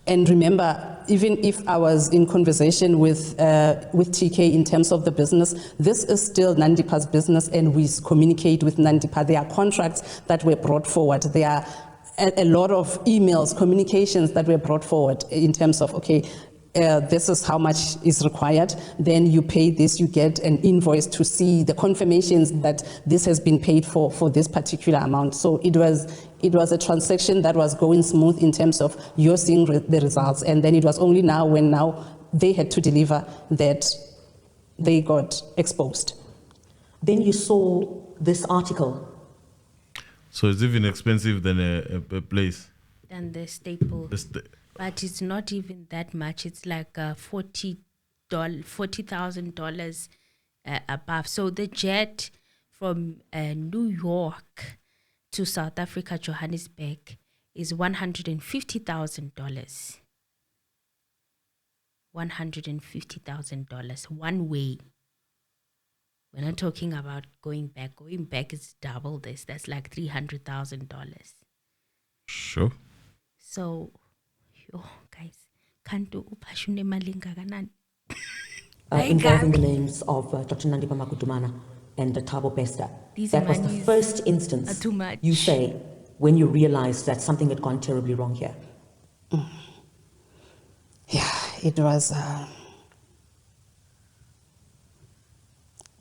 And remember, even if I was in conversation with TK in terms of the business, this is still Nandita's business, and we communicate with Nandita. There are contracts that were brought forward. There are a lot of emails, communications that were brought forward in terms of, okay, this is how much is required. Then you pay this, you get an invoice to see the confirmations that this has been paid for this particular amount. So it was a transaction that was going smooth in terms of you're seeing the results. And then it was only when they had to deliver that they got exposed. Then you saw this article. So it's even expensive than a place. Than the Staples. But it's not even that much. It's like $40,000 above. So the jet from New York to South Africa, Johannesburg, is $150,000. $150,000 one way. We're not talking about going back. Going back is double this. That's like $300,000. Sure. So, guys, can't do upashune malinga kanan. Involving the names of Dr. Nandita Makudumana and Thabo Bester. These That was the monies first instance, are too much. you say, when you realized that something had gone terribly wrong here. Yeah, it was.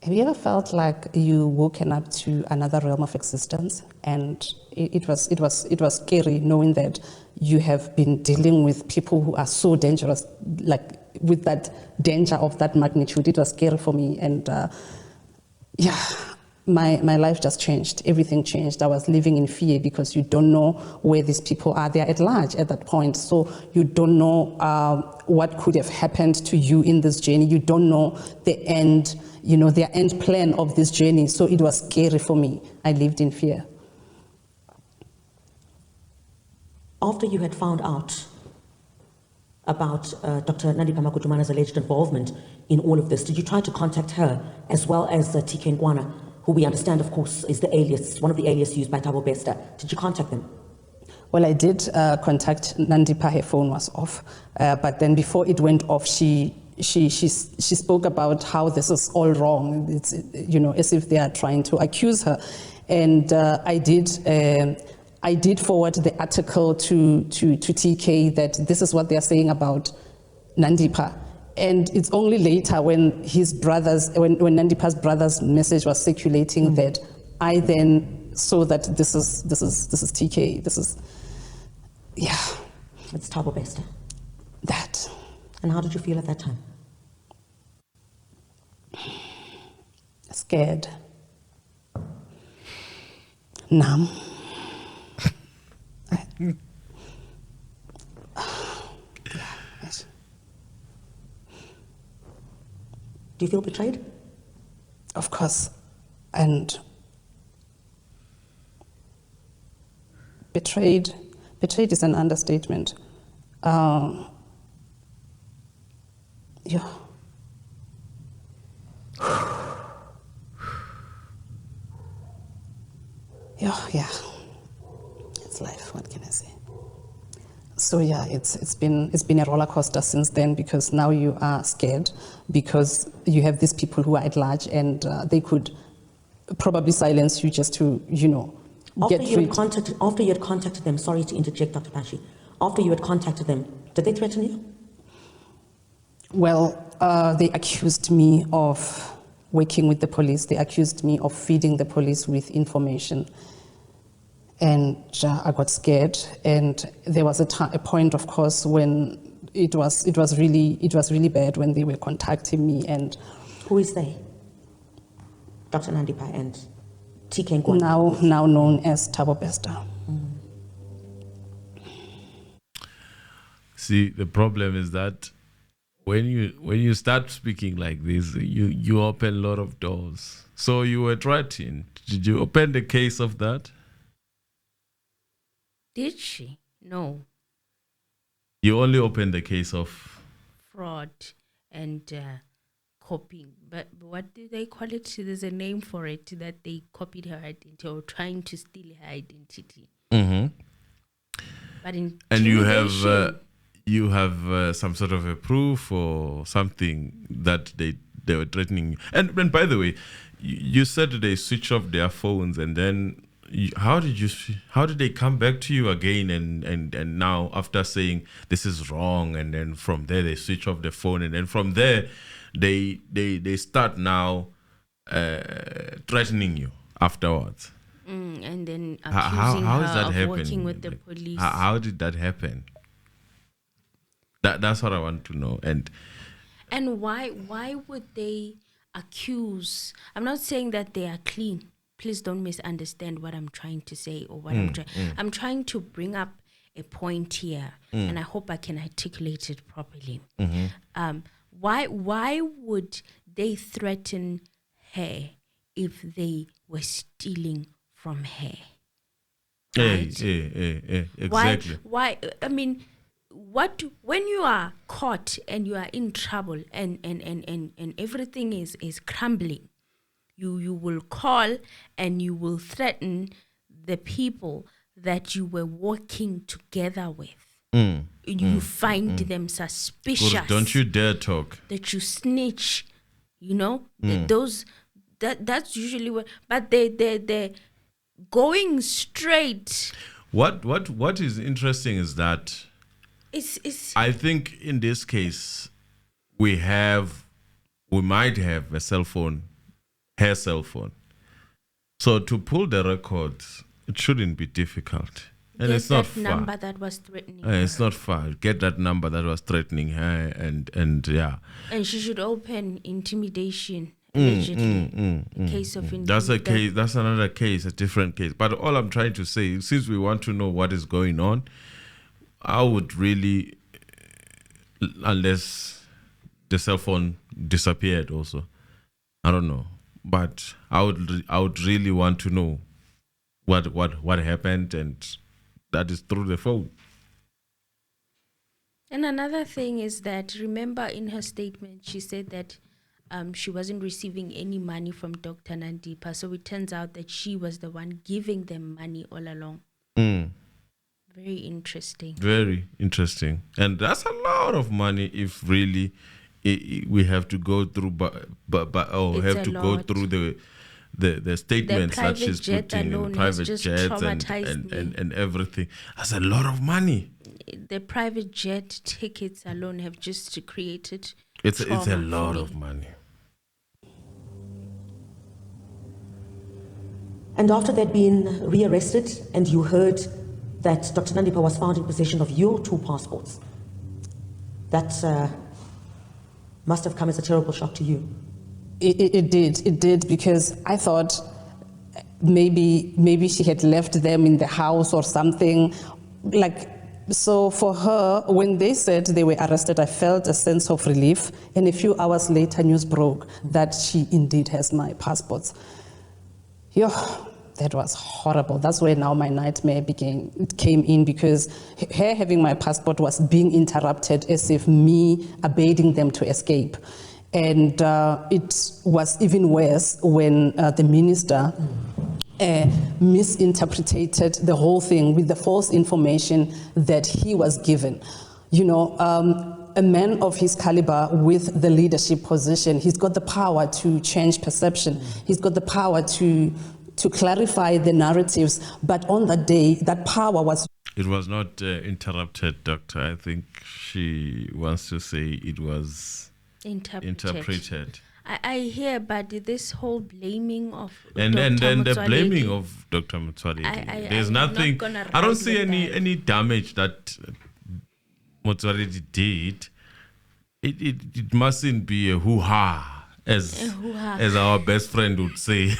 Have you ever felt like you woken up to another realm of existence, and it was scary knowing that you have been dealing with people who are so dangerous, like with that danger of that magnitude. It was scary for me, and my life just changed. Everything changed. I was living in fear because you don't know where these people are. They are at large at that point, so you don't know what could have happened to you in this journey. You don't know the end, their end plan of this journey. So it was scary for me. I lived in fear. After you had found out about Dr. Nandita Makujumana's alleged involvement in all of this, did you try to contact her as well as TK Ngwana, who we understand, of course, is the alias, one of the alias used by Thabo Bester? Did you contact them? Well, I did contact Nandita. Her phone was off, but then before it went off, she spoke about how this is all wrong. It's as if they are trying to accuse her, and I did forward the article to TK that this is what they are saying about Nandita. And it's only later when his brothers, when Nandipa's brother's message was circulating, that I then saw that this is TK. This is, It's Thabo Bester. That. And how did you feel at that time? Scared. Numb. Yes. Do you feel betrayed? Of course. And betrayed is an understatement. Yeah. Yeah. It's life, what can I say? So yeah, it's been a roller coaster since then, because now you are scared because you have these people who are at large, and they could probably silence you just to get free. After you had contacted them, sorry to interject, Dr. Pashy. After you had contacted them, did they threaten you? Well, they accused me of working with the police. They accused me of feeding the police with information. And I got scared, and there was a point, of course, when it was really bad when they were contacting me. And who is they? Dr. Nandita and TK Ngwana. Now known as Thabo Bester. See, the problem is that when you start speaking like this, you open a lot of doors. So you were threatened. Did you open the case of that? Did she? No. You only opened the case of fraud and copying. But what do they call it? There's a name for it, that they copied her identity or trying to steal her identity. Mm-hmm. But in and you have some sort of a proof or something that they were threatening you. And by the way, you said they switch off their phones, and then how did they come back to you again and now after saying this is wrong, and then from there they switch off the phone, and then from there they start now threatening you afterwards? And then accusing how is her that of happening? working with the police. How did that happen? That's what I want to know. And why would they accuse? I'm not saying that they are clean. Please don't misunderstand what I'm trying to say or what I'm trying to bring up a point here, and I hope I can articulate it properly. Why would they threaten her if they were stealing from her? Right? Exactly. Why? I mean, when you are caught and you are in trouble and everything is crumbling, you will call and you will threaten the people that you were working together with. You find them suspicious. Well, don't you dare talk. That you snitch, those that's usually what. But they're going straight. What is interesting is that It's I think in this case we might have a cell phone, her cell phone. So to pull the records, it shouldn't be difficult. And get it's not that far. number that was threatening. It's not far. Get that number that was threatening her, and yeah. And she should open intimidation. Allegedly, a case of That's a case. That's another case, a different case. But all I'm trying to say, since we want to know what is going on, I would really, unless the cell phone disappeared, also, I don't know. But I would really want to know what happened, and that is through the phone. And another thing is that, remember in her statement, she said that she wasn't receiving any money from Dr. Nandita. So it turns out that she was the one giving them money all along. Very interesting. Very interesting. And that's a lot of money if really we have to go through, but have to go through the statements that she's putting in private jets and everything. That's a lot of money. The private jet tickets alone have just created it's a lot of money. And after they'd been rearrested and you heard that Dr. Nandita was found in possession of your 2 passports, that must have come as a terrible shock to you. It did, because I thought maybe she had left them in the house or something. So for her, when they said they were arrested, I felt a sense of relief. And a few hours later, news broke that she indeed has my passports. That was horrible. That's where now my nightmare came in, because her having my passport was being interrupted as if me abating them to escape. And it was even worse when the minister misinterpreted the whole thing with the false information that he was given. A man of his caliber with the leadership position, he's got the power to change perception. He's got the power to clarify the narratives. But on that day, that power was... It was not interrupted, Doctor. I think she wants to say it was interpreted. I hear, but this whole blaming of and Dr. then the Motsoaledi, blaming of Dr. Motsoaledi. There's nothing. I don't see any damage that Motsoaledi did. It mustn't be a hoo-ha, as our best friend would say.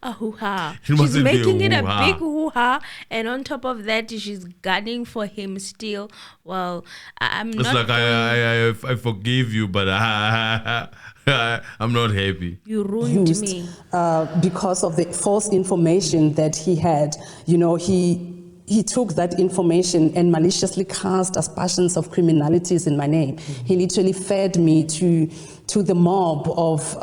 A hoo-ha. It She's mustn't be a making it a hoo-ha. big hoo-ha, and on top of that, she's gunning for him still. Well, I'm it's not... like, I forgive you, but I'm not happy. You ruined used, me. Because of the false information that he had. He took that information and maliciously cast aspersions of criminalities in my name. He literally fed me to the mob of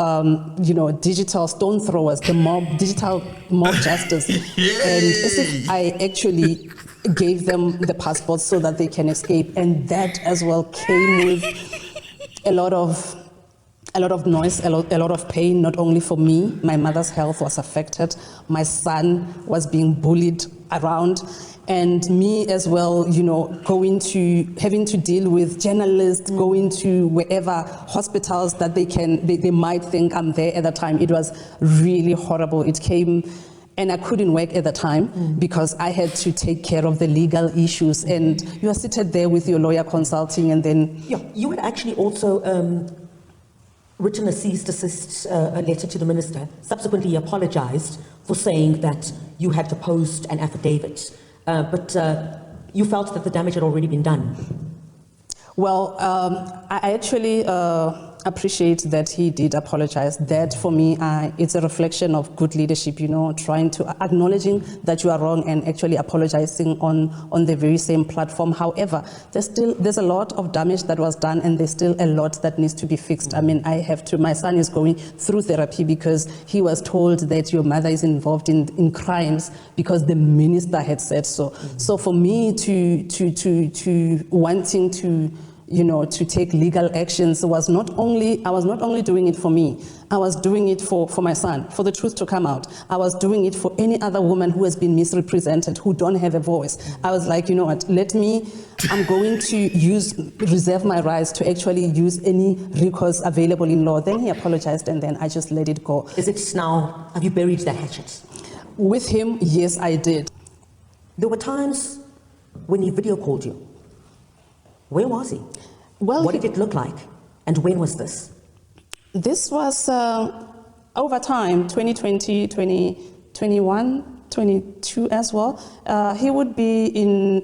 digital stone throwers, digital mob justice. And as if I actually gave them the passports so that they can escape. And that as well came with a lot of noise, a lot of pain, not only for me. My mother's health was affected. My son was being bullied around, and me as well, having to deal with journalists, going to wherever hospitals that they might think I'm there at the time. It was really horrible. It came, and I couldn't work at the time because I had to take care of the legal issues. And you are seated there with your lawyer consulting, and then... Yeah, you had actually also written a cease desist a letter to the minister. Subsequently, he apologized for saying that you had to post an affidavit, but you felt that the damage had already been done. Well, I actually appreciate that he did apologize. That for me, it's a reflection of good leadership, trying to acknowledging that you are wrong and actually apologizing on the very same platform. However, there's a lot of damage that was done, and there's still a lot that needs to be fixed. I mean, my son is going through therapy because he was told that your mother is involved in crimes because the minister had said so. So for me to wanting to to take legal actions. I was not only doing it for me, I was doing it for my son, for the truth to come out. I was doing it for any other woman who has been misrepresented, who don't have a voice. I was like, you know what, I'm going to reserve my rights to actually use any recourse available in law. Then he apologized, and then I just let it go. Is it now, have you buried the hatchet? With him, yes, I did. There were times when he video called you. Where was he? Well, what did it look like? And when was this? This was over time, 2020, 2021, 22 as well. He would be in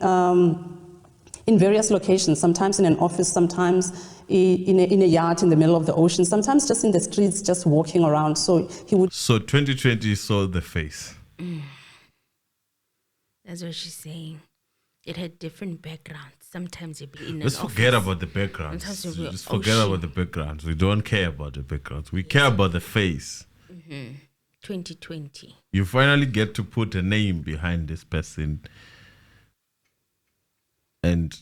various locations, sometimes in an office, sometimes in a yacht in the middle of the ocean, sometimes just in the streets, just walking around. So he would. So 2020 saw the face. That's what she's saying. It had different backgrounds. Sometimes you'd be in Let's an forget office. about the backgrounds. Sometimes you'll be Just forget ocean. about the backgrounds. We don't care about the backgrounds. We care about the face. 2020. You finally get to put a name behind this person, and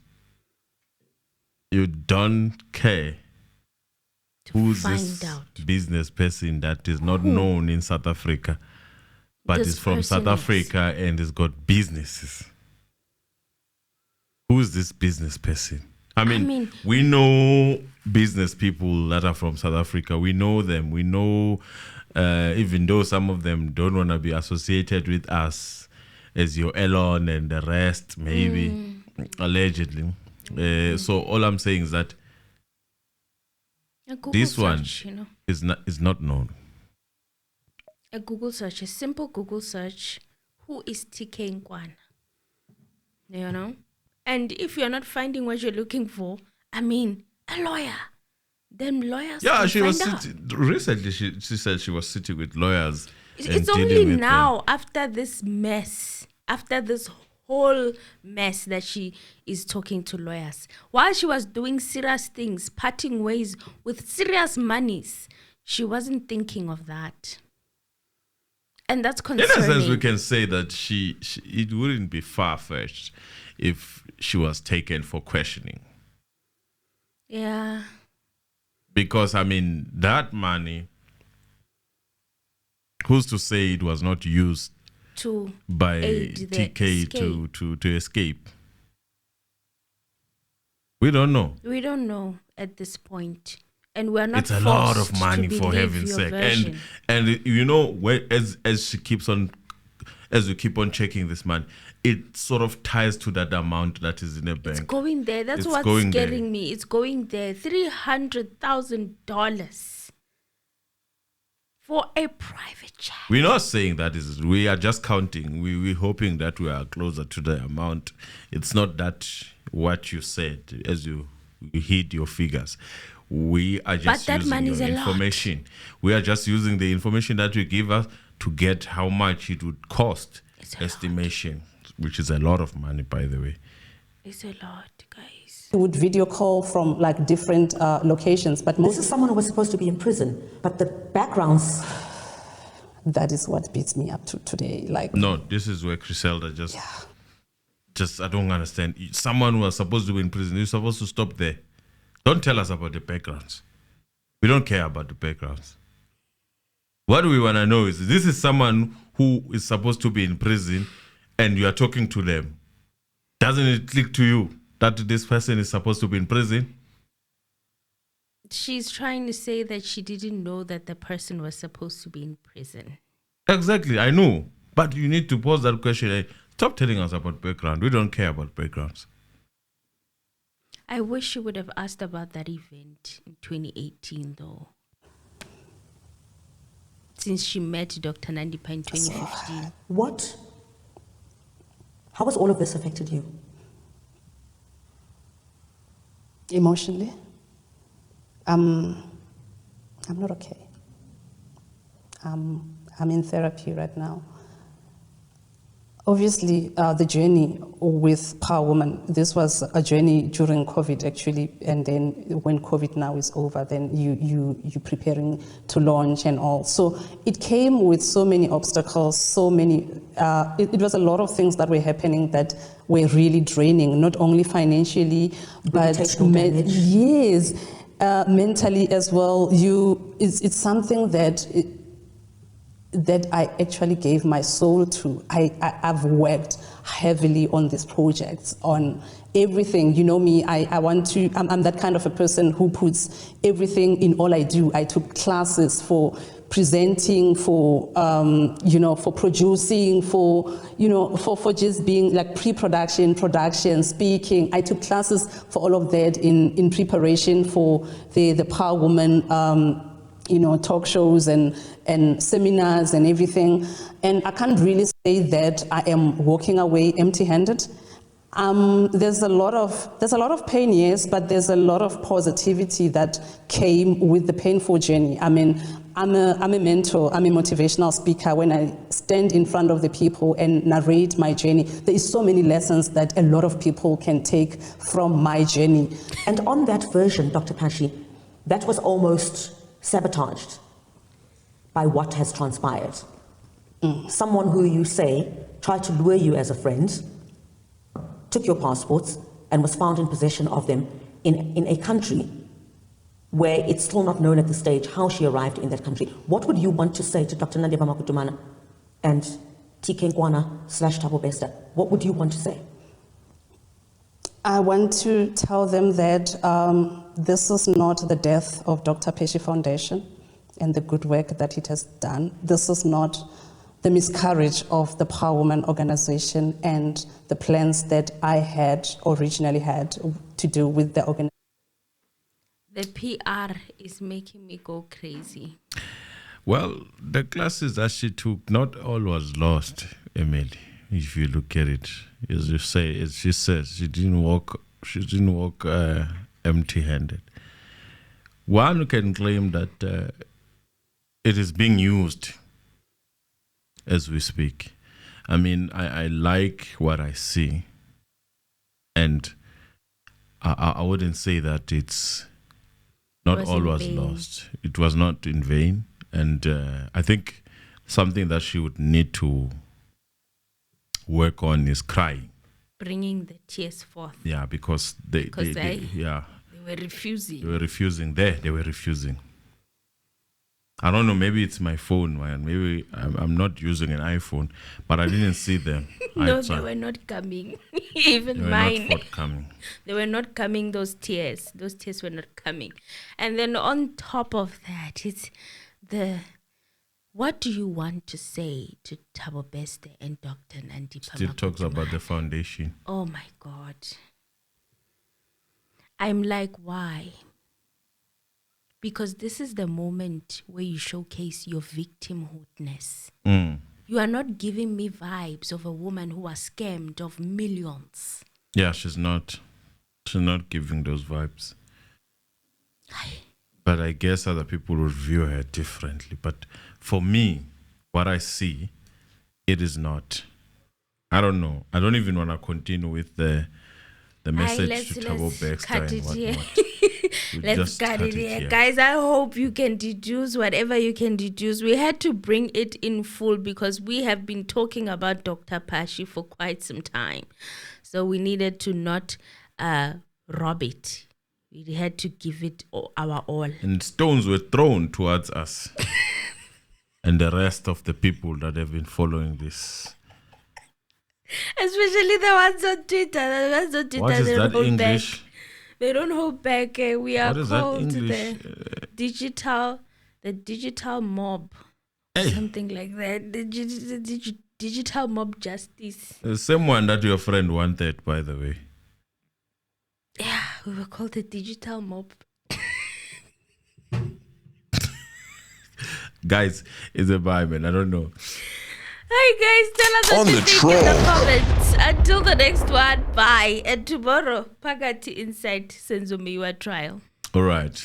you don't care who's find this out. business person that is not known in South Africa, but This is from South person is. Africa and has got businesses. Who's this business person? I mean, we know business people that are from South Africa. We know them. We know, even though some of them don't want to be associated with us, as your Elon and the rest, maybe, allegedly. So all I'm saying is that A Google this one search, is not known. A Google search, a simple Google search. Who is TK Nkwana? You know? And if you're not finding what you're looking for, a lawyer. Then lawyers Yeah, can she was find out. recently. She said she was sitting with lawyers. and It's dealing only with now, after this mess, after this whole mess, that she is talking to lawyers. While she was doing serious things, parting ways with serious monies, she wasn't thinking of that. And that's In a concerning. sense, we can say that she it wouldn't be far-fetched if she was taken for questioning. Yeah. Because, that money, who's to say it was not used To by aid the TK escape. to escape? We don't know. We don't know at this point. And we're not It's a lot forced of money, to for believe heaven's your sake. version. And as she keeps on, as we keep on checking this money, it sort of ties to that amount that is in a bank. It's going there. That's It's what's going scaring there. me. It's going there. $300,000 for a private jet. We're not saying that we are just counting. We're hoping that we are closer to the amount. It's not that what you said as you hit your figures. We are just that using money your is a lot. information. We are just using the information that you give us to get how much it would cost. It's a Estimation, which is a lot of money, by the way. It's a lot, guys. He would video call from different locations, but This is someone who was supposed to be in prison, but the backgrounds. that is what beats me up to today. No, this is where Griselda just I don't understand. Someone who was supposed to be in prison, you're supposed to stop there. Don't tell us about the backgrounds. We don't care about the backgrounds. What we want to know is, this is someone who is supposed to be in prison and you are talking to them. Doesn't it click to you that this person is supposed to be in prison? She's trying to say that she didn't know that the person was supposed to be in prison. Exactly, I know. But you need to pose that question. Stop telling us about background. We don't care about backgrounds. I wish she would have asked about that event in 2018, though. Since she met Dr. Nandita in 2015. How has all of this affected you? Emotionally, I'm not okay. I'm in therapy right now. Obviously, the journey with Power Woman, this was a journey during COVID actually, and then when COVID now is over, then you preparing to launch and all. So it came with so many obstacles, so many, it was a lot of things that were happening that were really draining, not only financially, but yes, mentally as well. It's something that I actually gave my soul to. I've worked heavily on these projects, on everything. You know me, I'm that kind of a person who puts everything in all I do. I took classes for presenting, for, for producing, for just being like pre-production, production, speaking. I took classes for all of that in preparation for the Power Woman, talk shows and seminars and everything. And I can't really say that I am walking away empty-handed. There's a lot of pain, yes, but there's a lot of positivity that came with the painful journey. I mean, I'm a mentor, I'm a motivational speaker. When I stand in front of the people and narrate my journey, there is so many lessons that a lot of people can take from my journey. And on that version, Dr. Pashy, that was almost sabotaged by what has transpired. Someone who you say tried to lure you as a friend, took your passports, and was found in possession of them in a country where it's still not known at this stage how she arrived in that country. What would you want to say to Dr. Nandita Makutumana and TK Nkwana/Thabo Bester? What would you want to say? I want to tell them that this is not the death of Dr. Pashy Foundation and the good work that it has done. This is not the miscarriage of the Power Woman organization and the plans that I had originally had to do with the organization. The PR is making me go crazy. Well, the classes that she took, not all was lost, Emily. If you look at it, as you say, as she says, she didn't walk empty-handed. One can claim that it is being used as we speak. I mean, I like what I see, and I wouldn't say that it's not all was lost. It was not in vain, and I think something that she would need to work on is crying, bringing the tears forth. Yeah, because they were refusing. They were refusing. I don't know, maybe it's my phone, man. Maybe I'm not using an iPhone, but I didn't see them. No, they were not coming. Even mine. They were not forthcoming. They were not coming, those tears. Those tears were not coming. And then on top of that, it's what do you want to say to Thabo Bester and Dr. Nandita? Still talks about the foundation. Oh my God. I'm like, why? Because this is the moment where you showcase your victimhoodness. You are not giving me vibes of a woman who was scammed of millions. Yeah, she's not. She's not giving those vibes. But I guess other people will view her differently. But for me, what I see, it is not. I don't know. I don't even want to continue with the message to Thabo Bester and whatnot. Let's cut it here. Guys, I hope you can deduce whatever you can deduce. We had to bring it in full because we have been talking about Dr. Pashy for quite some time. So we needed to not rob it. We had to give it our all. And stones were thrown towards us and the rest of the people that have been following this. Especially the ones on Twitter. What is that English? Back. They don't hold back. We are called the digital mob. Hey. Something like that. The digital mob justice. The same one that your friend wanted, by the way. Yeah, we were called the digital mob. Guys, it's a vibe, man. I don't know. Hi guys, tell us what you think in the comments. Until the next one, bye. And tomorrow, Pagati Inside Senzomiwa trial. All right.